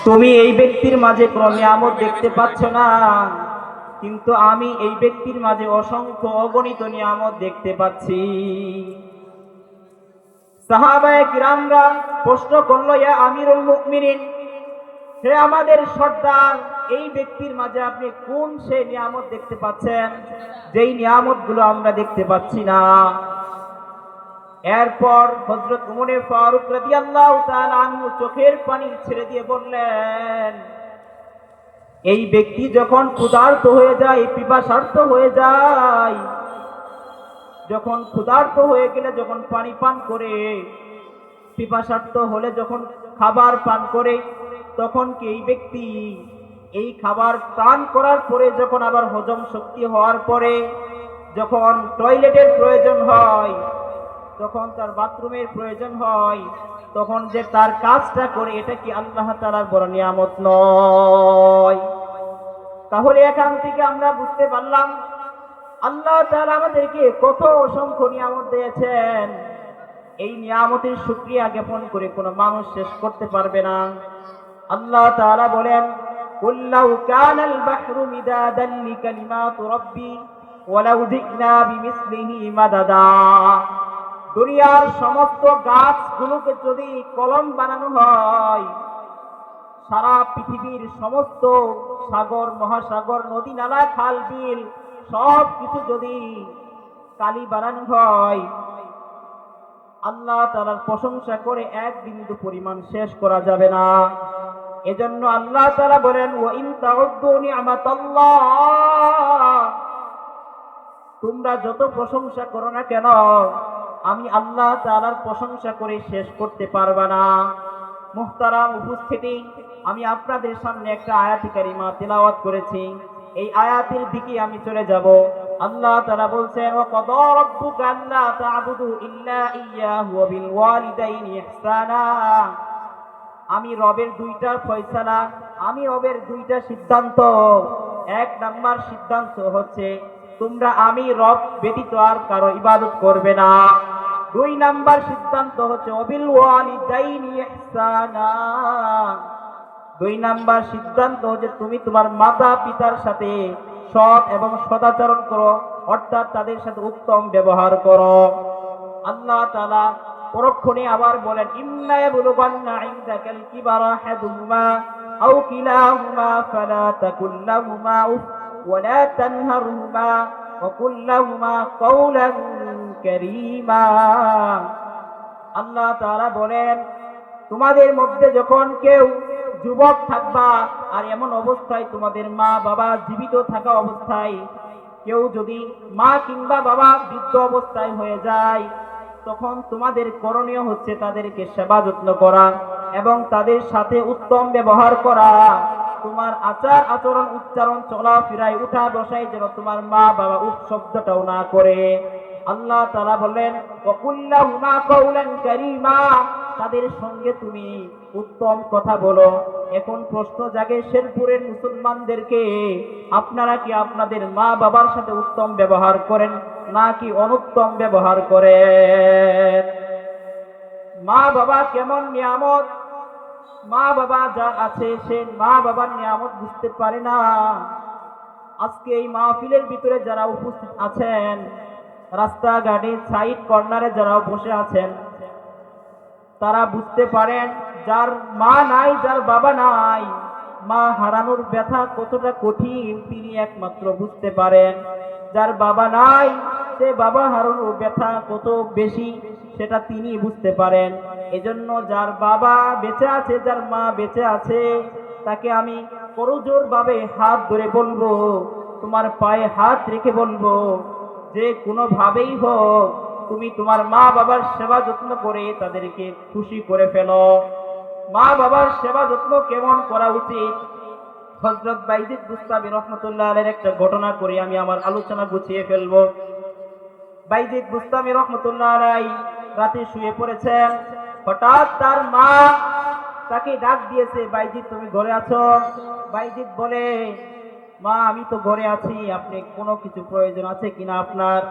তুমি এই ব্যক্তির মাঝে কোনো নিয়ামত দেখতে পাচ্ছ না, কিন্তু আমি এই ব্যক্তির মাঝে অসংখ্য অগণিত নিয়ামত দেখতে পাচ্ছি। সাহাবায়ে কিরামরা প্রশ্ন করলো, ইয়া আমিরুল মুমিনিন, হে আমাদের সর্দার, এই ব্যক্তির মাঝে আপনি কোন সেই নিয়ামত দেখতে পাচ্ছেন যেই নিয়ামতগুলো আমরা দেখতে পাচ্ছি না? এরপর হযরত উমর ফারুক রাদিয়াল্লাহু তাআলা আনহু চোখের পানি ছেড়ে দিয়ে বললেন, এই ব্যক্তি যখন ক্ষুধার্ত হয়ে যায়, পিপাসার্ত হয়ে যায়, যখন ক্ষুধার্ত হয়ে গেলে যখন পানি পান করে, পিপাসার্ত হলে যখন খাবার পান করে, তখন কি এই ব্যক্তি এই খাবার পান করার পরে যখন আবার হজম শক্তি হওয়ার পরে যখন টয়লেটের প্রয়োজন হয়, যখন তার বাথরুমের প্রয়োজন হয়, তখন যে তার কাজটা করে, এটা কি আল্লাহ তাআলার বড় নিয়ামত নয়? তাহলে এখান থেকে আমরা বুঝতে পারলাম আল্লাহ তাআলা আমাদেরকে কত অসংখ্য নিয়ামত দিয়েছেন। এই নিয়ামতের শুকরিয়া জ্ঞাপন করে কোনো মানুষ শেষ করতে পারবে না। আল্লাহ তাআলা বলেন, কুল লাউ কানাল বাহরু মিদাদান লিকালিমাতি রাব্বি ওয়ালাউ জি'না বিমিসলিহি মাদাদা। দুনিয়ার সমস্ত গাছগুলোকে যদি কলম বানানো হয়, সারা পৃথিবীর সমস্ত সাগর মহাসাগর নদী নালা খাল বিল সব কিছু যদি কালি বানানো হয়, আল্লাহ তাআলার প্রশংসা করে এক বিন্দু পরিমাণ শেষ করা যাবে না। এজন্য আল্লাহ তাআলা বলেন, ওয়া ইন তাউদ্দু নি'মাতাল্লাহ, তোমরা যত প্রশংসা করো না কেন, আমি আল্লাহ তাআলার প্রশংসা করে শেষ করতে পারবা না। মুহতারাম উপস্থিতি, আমি আপনাদের সামনে একটা আয়াতি কারিমা তেলাওয়াত করেছি, এই আয়াতের দিকে আমি চলে যাব। আল্লাহ তাআলা বলছেন, ওয়া ক্বাদা রাব্বুকা আল্লা তা'বুদু ইল্লা ইয়্যাহু ওয়া বিল ওয়ালিদাইনি ইহসানা। আমি রবের দুইটা ফয়সালা, আমি রবের দুইটা সিদ্ধান্ত। এক নাম্বার সিদ্ধান্ত হচ্ছে তোমরা আমি রব ব্যতীত আর কারো ইবাদত করবে না। দুই নাম্বার সিদ্ধান্ত হচ্ছে ওয়াবিল ওয়ালিদাইনি ইহসানা। দুই নাম্বার সিদ্ধান্ত হচ্ছে তুমি তোমার মাতা পিতার সাথে সৎ এবং সদাচরণ করো, অর্থাৎ তাদের সাথে উত্তম ব্যবহার করো। আল্লাহ তাআলা পরক্ষণে আবার বলেন, ইম্মা ইয়াবলুগান্না ইনদাকাল কিবারা আহাদুহুমা আও কিলাহুমা ফালা তাকুল লাহুমা উফ ওয়া লা তানহারহুমা ওয়া কুল লাহুমা কাওলান কারীমা। আল্লাহ তাআলা বলেন, তোমাদের মধ্যে যখন কেউ যুবক থাকবা, আর এমন অবস্থায় তোমাদের মা বাবা জীবিত থাকা অবস্থায় কেউ যদি মা কিংবা বাবা বৃদ্ধ অবস্থায় হয়ে যায়, তখন তোমাদের করণীয় হচ্ছে তাদেরকে সেবা যত্ন করা এবং তাদের সাথে উত্তম ব্যবহার করা। তোমার আচার আচরণ উচ্চারণ চলাফেরায় উঠা বসায় যেন তোমার মা বাবা উফ শব্দটাও না করে। আল্লাহ তাআলা বলেন, ওয়া কুল লাহুমা কাওলান কারীমা, তাদের সঙ্গে তুমি উত্তম কথা বলো। এখন প্রশ্ন জাগে শেরপুরের মুসলমানদেরকে, আপনারা কি আপনাদের মা বাবার সাথে উত্তম ব্যবহার করেন নাকি অনুত্তম ব্যবহার করেন? মা বাবা কেমন নিয়ামত, মা বাবা যার আছে সে মা বাবার নিয়ামত বুঝতে পারে না। আজকে এই মাহফিলের ভিতরে যারা উপস্থিত আছেন, রাস্তাঘাটে সাইড কর্নারে যারা বসে আছেন, তারা বুঝতে পারেন যার মা নাই, যার বাবা নাই, মা হারানোর ব্যথা কতটা কঠিন তিনি একমাত্র বুঝতে পারেন। যার বাবা নাই সে বাবা হারানোর ব্যথা কত বেশি সেটা তিনি বুঝতে পারেন। এজন্য যার বাবা বেঁচে আছে, যার মা বেঁচে আছে, তাকে আমি করজোর ভাবে হাত ধরে বলবো, তোমার পায়ে হাত রেখে বলবো, যে কোনো ভাবেই হোক তুমি তোমার মা বাবার সেবা যত্ন করে তাদেরকে খুশি করে ফেলো। মা বাবার সেবা যত্ন কেমন করা উচিত, হযরত বাইজিদ বুস্তামি রাহমাতুল্লাহ আলাইহির একটা ঘটনা করে আমি আমার আলোচনা গুছিয়ে ফেলবো। বাইজিদ বুস্তামি রাহমাতুল্লাহ আলাইহি রাতে শুয়ে পড়েছেন, হঠাৎ তার মা তাকে ডাক দিয়েছে, বাইজিদ তুমি ঘরে আছো? বাইজিদ বলে, মা আমি তো ঘরে আছি, আপনি কোনো কিছু প্রয়োজন আছে কিনা আপনার?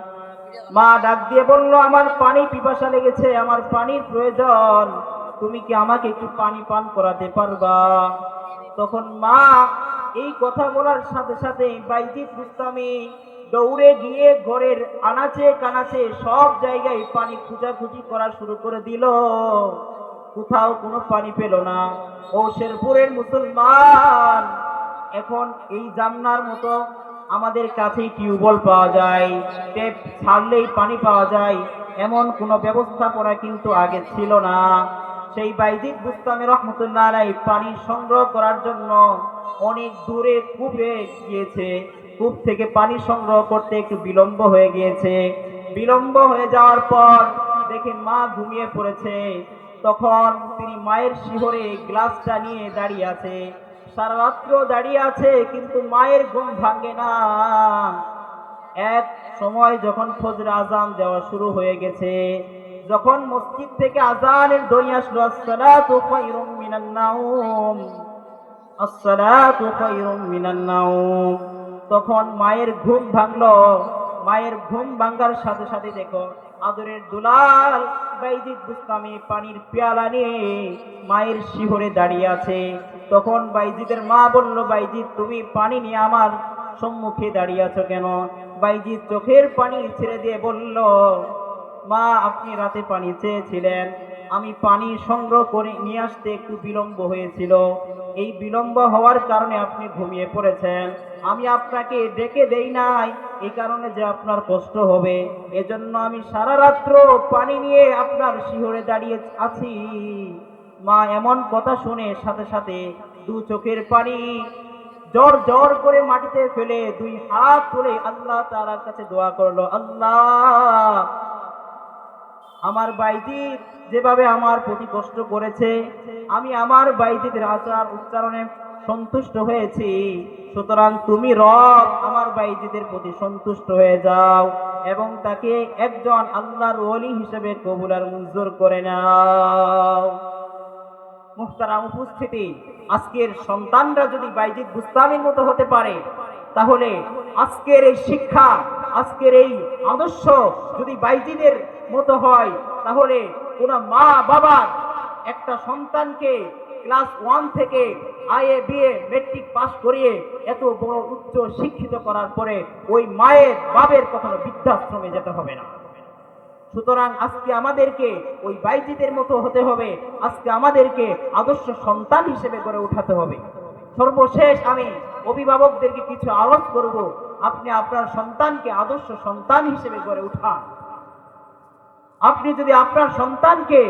মা ডাক দিয়ে বলল, আমার পানি পিপাসা লেগেছে, আমার পানির প্রয়োজন। তুমি কি আমাকে একটু পানি পান করাতে পারবা? তখন মা এই কথা বলার সাথে সাথে বাইজিদ বুস্তামি দৌড়ে গিয়ে ঘরের আনাচে কানাচে সব জায়গায় পানি খোঁজাখুঁজি করা শুরু করে দিল। কোথাও কোনো পানি পেল না। ও শেরপুরের মুসলমান, এখন এই জান্নার মতো আমাদের কাছেই টিউবওয়েল পাওয়া যায়, টেপ ছাড়লেই পানি পাওয়া যায়, এমন কোনো ব্যবস্থাপনা কিন্তু আগে ছিল না। সেই বাইজিদ বুস্তামি রহমতুল্লাহ আলাইহি পানি সংগ্রহ করার জন্য অনেক দূরে কূপে গিয়েছে। কূপ থেকে পানি সংগ্রহ করতে একটু বিলম্ব হয়ে গিয়েছে। বিলম্ব হয়ে যাওয়ার পর দেখে মা ঘুমিয়ে পড়েছে। তখন তিনি মায়ের শিহরে গ্লাসটা নিয়ে দাঁড়িয়ে আছে, সারা রাত্র দাঁড়িয়ে আছে, কিন্তু মায়ের ঘুম ভাঙে না। এক সময় যখন ফজর আজান দেওয়া শুরু হয়ে গেছে, যখন মসজিদ থেকে আজানের ধ্বনি আসলো, আসসালাতু খায়রুম মিনান নাওম, আসসালাতু খায়রুম মিনান নাওম, তখন মায়ের ঘুম ভাঙলো। মায়ের ঘুম ভাঙার সাথে সাথে দেখো আদরের দুলাল বাইজিদ বুস্তামি পানির পেয়ালা নিয়ে মায়ের শিহরে দাঁড়িয়ে আছে। তখন বাইজিদের মা বলল, বাইজিদ তুমি পানি নিয়ে আমার সম্মুখে দাঁড়িয়ে আছো কেন? বাইজিদ চোখের পানি ছেড়ে দিয়ে বলল, মা আপনি রাতে পানি চেয়েছিলেন, আমি পানি সংগ্রহ করে নিয়ে আসতে একটু বিলম্ব হয়েছিল, এই বিলম্ব হওয়ার কারণে আপনি ঘুমিয়ে পড়েছেন। আমি আপনাকে ডেকে দেই নাই এই কারণে যে আপনার কষ্ট হবে, এজন্য আমি সারা রাত্র পানি নিয়ে আপনার শিহরে দাঁড়িয়ে আছি। মা এমন কথা শুনে সাথে সাথে দু চোখের পানি জোর জোর করে মাটিতে ফেলে দুই হাত তুলে আল্লাহ তাআলার কাছে দোয়া করলো, আল্লাহ আমার বাইজিদ যেভাবে আমার প্রতি কষ্ট করেছে, আমি আমার বাইজিদের আচার উচ্চারণে সন্তুষ্ট হয়েছি, সুতরাং তুমি রব আমার বাইজিদের প্রতি সন্তুষ্ট হয়ে যাও এবং তাকে একজন আল্লাহর ওলি হিসেবে কবুল আর মঞ্জুর করে নাও। মুহতারাম উপস্থিতি, আজকের সন্তানরা যদি বাইজিদ বুস্তামির মতো হতে পারে, তাহলে আজকের এই শিক্ষা, আজকের এই আদর্শ যদি বাইজিদের মতো হয়, তাহলে কোন মা বাবার একটা সন্তানকে ক্লাস 1 থেকে আইএ বিএ মেট্রিক পাস করিয়ে এত বড় উচ্চ শিক্ষিত করার পরে ওই মায়ের বাবের কখনো বৃদ্ধাশ্রমে যেতে হবে না। সুতরাং আজকে আমাদেরকে ওই বাইজিদের মতো হতে হবে, আজকে আমাদেরকে আদর্শ সন্তান হিসেবে গড়ে উঠাতে হবে। সর্বশেষ আমি অভিভাবকদেরকে কিছু আওয়াজ করব, আপনি আপনার সন্তানকে আদর্শ সন্তান হিসেবে গড়ে উঠান। আপনি যদি আপনার সন্তানকে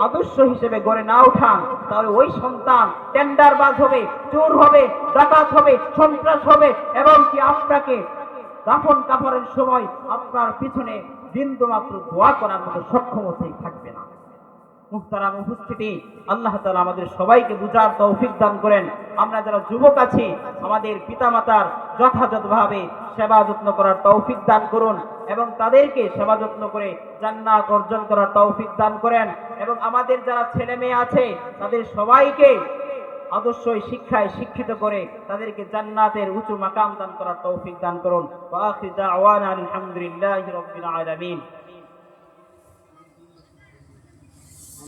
আদর্শ হিসেবে গড়ে না উঠান, তাহলে ওই সন্তান টেন্ডারবাজ হবে, চোর হবে, ডাকাত হবে, সন্ত্রাস হবে, এবং কি আপনাকে দাফন কাফনের সময় আপনার পিছনে বিন্দু মাত্র দোয়া করার মতো সক্ষমতাই থাকবে না। মুহতারাম উপস্থিতি, আল্লাহ তাআলা আমাদের সবাইকে বুঝার তৌফিক দান করেন। আমরা যারা যুবক আছি, আমাদের পিতামাতার যথাযথভাবে সেবা যত্ন করার তৌফিক দান করুন এবং তাদেরকে সেবা যত্ন করে জান্নাত অর্জন করার তৌফিক দান করেন। এবং আমাদের যারা ছেলে মেয়ে আছে, তাদের সবাইকে আদর্শই শিক্ষায় শিক্ষিত করে তাদেরকে জান্নাতের উঁচু মাকাম দান করার তৌফিক দান করুন। ওয়া আখিরু দাওয়ানা আলহামদুলিল্লাহি রাব্বিল আলামিন।